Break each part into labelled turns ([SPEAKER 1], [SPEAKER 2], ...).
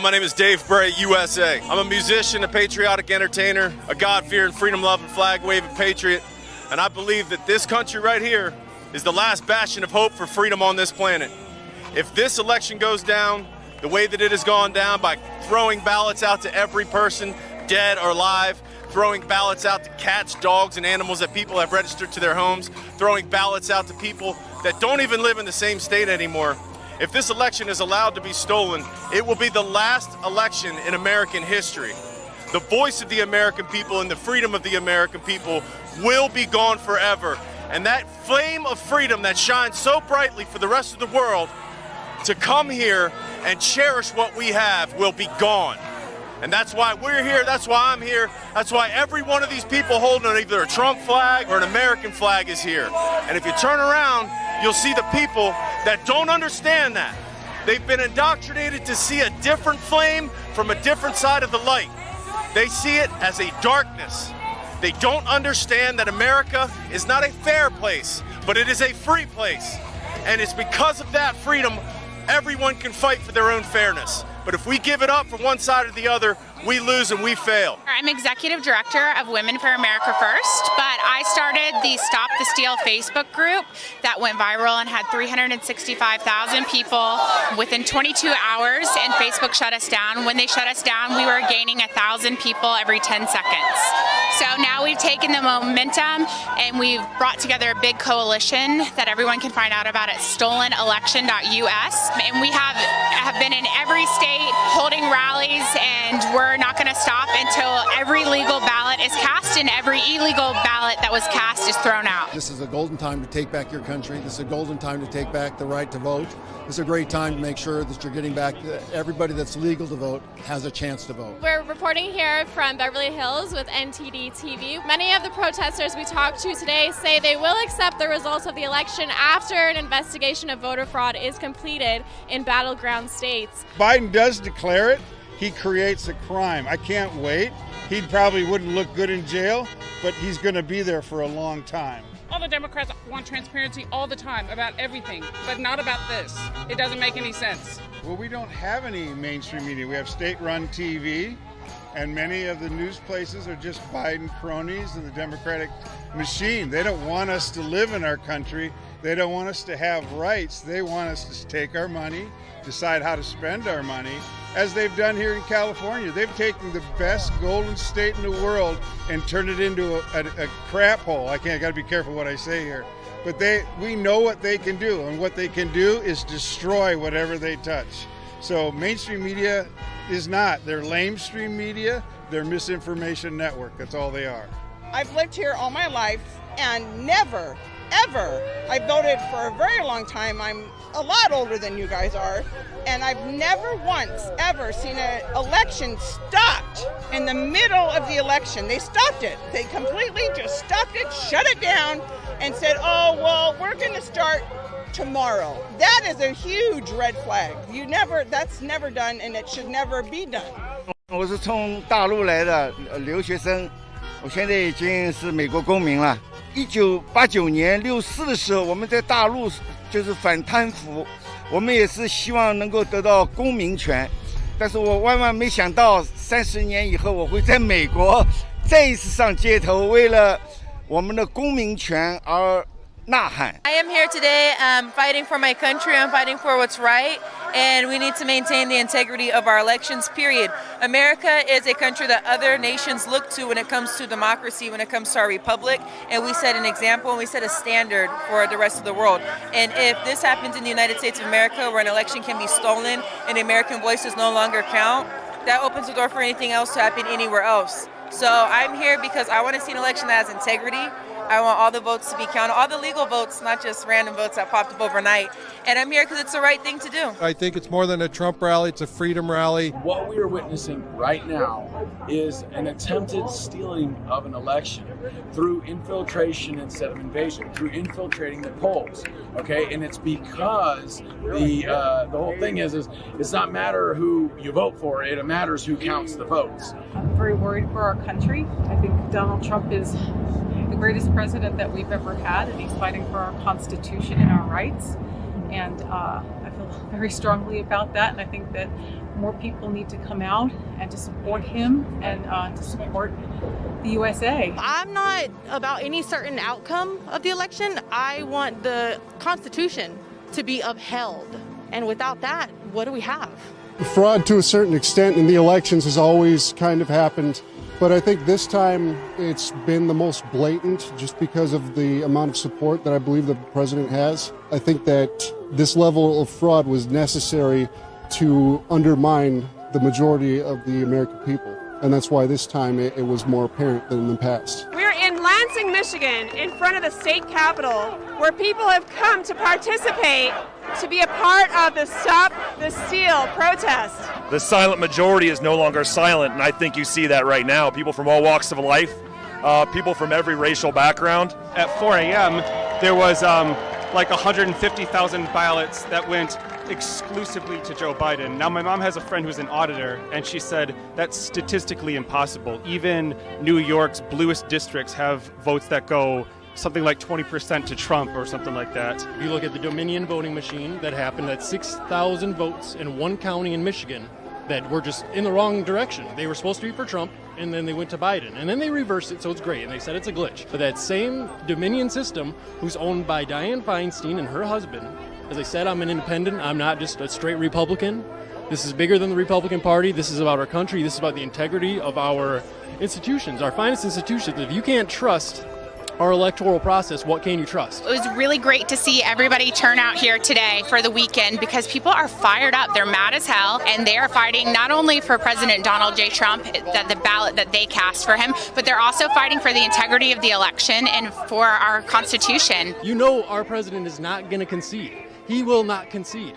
[SPEAKER 1] My name is Dave Bray, USA. I'm a musician, a patriotic entertainer, a God-fearing, freedom-loving, flag-waving patriot, and I believe that this country right here is the last bastion of hope for freedom on this planet. If this election goes down the way that it has gone down, by throwing ballots out to every person, dead or alive, throwing ballots out to cats, dogs, and animals that people have registered to their homes, throwing ballots out to people that don't even live in the same state anymore, if this election is allowed to be stolen, it will be the last election in American history. The voice of the American people and the freedom of the American people will be gone forever. And that flame of freedom that shines so brightly for the rest of the world to come here and cherish what we have will be gone. And that's why we're here, that's why I'm here, that's why every one of these people holding either a Trump flag or an American flag is here. And if you turn around, you'll see the people that don't understand that. They've been indoctrinated to see a different flame from a different side of the light. They see it as a darkness. They don't understand that America is not a fair place, but it is a free place. And it's because of that freedom, everyone can fight for their own fairness. But if we give it up from one side or the other, we lose and we fail.
[SPEAKER 2] I'm Executive Director of Women for America First, but I started the Stop the Steal Facebook group that went viral and had 365,000 people within 22 hours, and Facebook shut us down. When they shut us down, we were gaining 1,000 people every 10 seconds. So now we've taken the momentum and we've brought together a big coalition that everyone can find out about at stolenelection.us. And we have been in every state holding rallies, and we're not going to stop until every legal ballot is cast and every illegal ballot that was cast is thrown out.
[SPEAKER 3] This is a golden time to take back your country. This is a golden time to take back the right to vote. This is a great time to make sure that you're getting back everybody that's legal to vote has a chance to vote.
[SPEAKER 4] We're reporting here from Beverly Hills with NTD TV. Many of the protesters we talked to today say they will accept the results of the election after an investigation of voter fraud is completed in battleground states.
[SPEAKER 5] Biden does declare it. He creates a crime. I can't wait. He probably wouldn't look good in jail, but he's going to be there for a long time.
[SPEAKER 6] All the Democrats want transparency all the time about everything, but not about this. It doesn't make any sense.
[SPEAKER 5] Well, we don't have any mainstream media. We have state-run TV, and many of the news places are just Biden cronies and the Democratic machine. They don't want us to live in our country. They don't want us to have rights. They want us to take our money, decide how to spend our money, as they've done here in California. They've taken the best golden state in the world and turned it into a crap hole. I gotta be careful what I say here. But we know what they can do, and what they can do is destroy whatever they touch. So mainstream media is not. They're lamestream media, they're misinformation network. That's all they are.
[SPEAKER 7] I've lived here all my life and never, ever, I voted for a very long time. I'm a lot older than you guys are, and I've never once ever seen an election stopped in the middle of the election. They stopped it. They completely just stopped it, shut it down, and said, oh, well, we're going to start tomorrow. That is a huge red flag. That's never done, and it should never be done.
[SPEAKER 8] 我是从大陆来的留学生，我现在已经是美国公民了。1989年64的时候，我们在大陆就是反贪腐，我们也是希望能够得到公民权，但是我万万没想到30年以后，我会在美国再一次上街头，为了我们的公民权而呐喊。
[SPEAKER 9] I am here today fighting for my country. I'm fighting for what's right, and we need to maintain the integrity of our elections, period. America is a country that other nations look to when it comes to democracy, when it comes to our republic, and we set an example and we set a standard for the rest of the world. And if this happens in the United States of America, where an election can be stolen and American voices no longer count, that opens the door for anything else to happen anywhere else. So I'm here because I want to see an election that has integrity. I want all the votes to be counted, all the legal votes, not just random votes that popped up overnight. And I'm here because it's the right thing to do.
[SPEAKER 10] I think it's more than a Trump rally, it's a freedom rally.
[SPEAKER 11] What we are witnessing right now is an attempted stealing of an election through infiltration instead of invasion, through infiltrating the polls, okay? And it's because the whole thing is it's not matter who you vote for, it matters who counts the votes.
[SPEAKER 12] I'm very worried for our country. I think Donald Trump is the greatest president that we've ever had, and he's fighting for our Constitution and our rights. And I feel very strongly about that, and I think that more people need to come out and to support him and to support the USA.
[SPEAKER 13] I'm not about any certain outcome of the election. I want the Constitution to be upheld. And without that, what do we have?
[SPEAKER 14] Fraud to a certain extent in the elections has always kind of happened. But I think this time it's been the most blatant just because of the amount of support that I believe the president has. I think that this level of fraud was necessary to undermine the majority of the American people. And that's why this time it was more apparent than in the past.
[SPEAKER 15] We're in Lansing, Michigan, in front of the state capitol, where people have come to participate, to be a part of the Stop the Steal protest.
[SPEAKER 16] The silent majority is no longer silent, and I think you see that right now. People from all walks of life, people from every racial background.
[SPEAKER 17] At 4 a.m., there was like 150,000 ballots that went exclusively to Joe Biden. Now, my mom has a friend who's an auditor, and she said that's statistically impossible. Even New York's bluest districts have votes that go something like 20% to Trump or something like that.
[SPEAKER 18] You look at the Dominion voting machine that happened at 6,000 votes in one county in Michigan that were just in the wrong direction. They were supposed to be for Trump, and then they went to Biden. And then they reversed it, so it's great, and they said it's a glitch. But that same Dominion system, who's owned by Dianne Feinstein and her husband, as I said, I'm an independent. I'm not just a straight Republican. This is bigger than the Republican Party. This is about our country. This is about the integrity of our institutions, our finest institutions. If you can't trust our electoral process, what can you trust?
[SPEAKER 2] It was really great to see everybody turn out here today for the weekend because people are fired up. They're mad as hell, and they are fighting not only for President Donald J. Trump, the ballot that they cast for him, but they're also fighting for the integrity of the election and for our Constitution.
[SPEAKER 18] You know our president is not going to concede. He will not concede.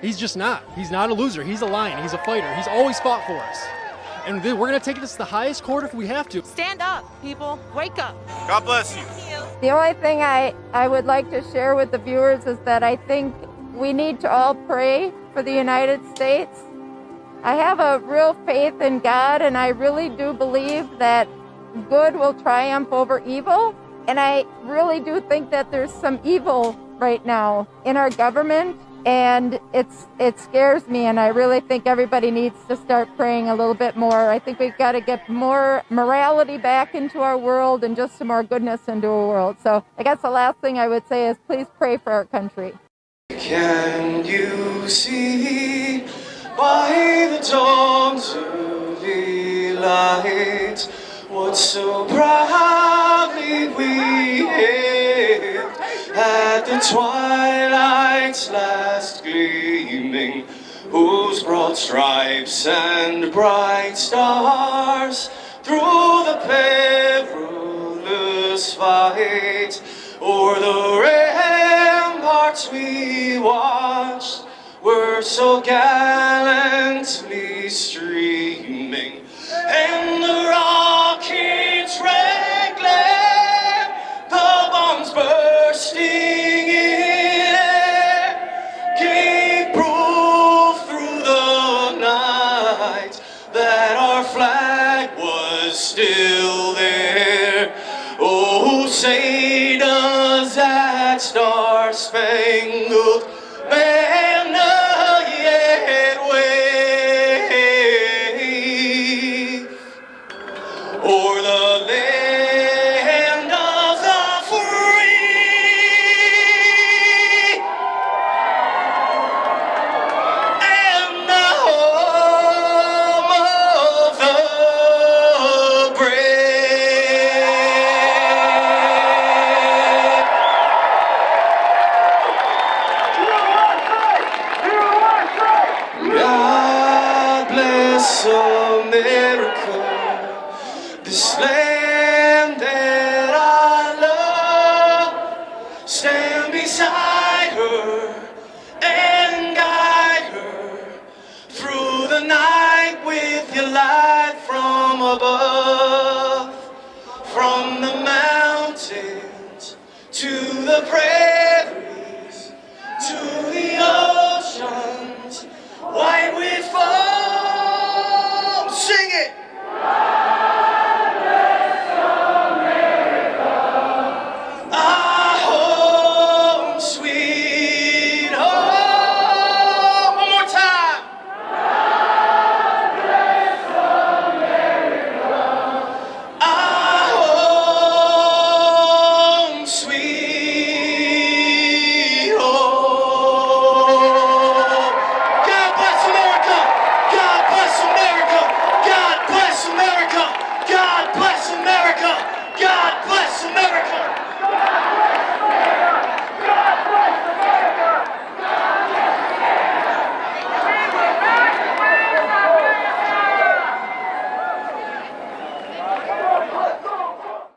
[SPEAKER 18] He's just not. He's not a loser. He's a lion. He's a fighter. He's always fought for us. And we're going to take this to the highest court if we have to.
[SPEAKER 13] Stand up, people. Wake up.
[SPEAKER 1] God bless you.
[SPEAKER 19] The only thing I would like to share with the viewers is that I think we need to all pray for the United States. I have a real faith in God, and I really do believe that good will triumph over evil. And I really do think that there's some evil right now in our government, and it scares me, and I really think everybody needs to start praying a little bit more. I think we've got to get more morality back into our world and just some more goodness into our world. So I guess the last thing I would say is please pray for our country.
[SPEAKER 20] Can you see by the dawn's early light what so proudly we hailed at the twilight's last gleaming, whose broad stripes and bright stars through the perilous fight o'er the ramparts we watched were so gallantly streaming, and the rocket's red glare, the bombs bursting in air, gave proof through the night that our flag was still there. Oh, say does that star-spangled banner yet wave o'er the land of the free and the home of the God bless America, this land that I love. Stand beside her and guide her through the night with your light from above, from the mountains to the prairies.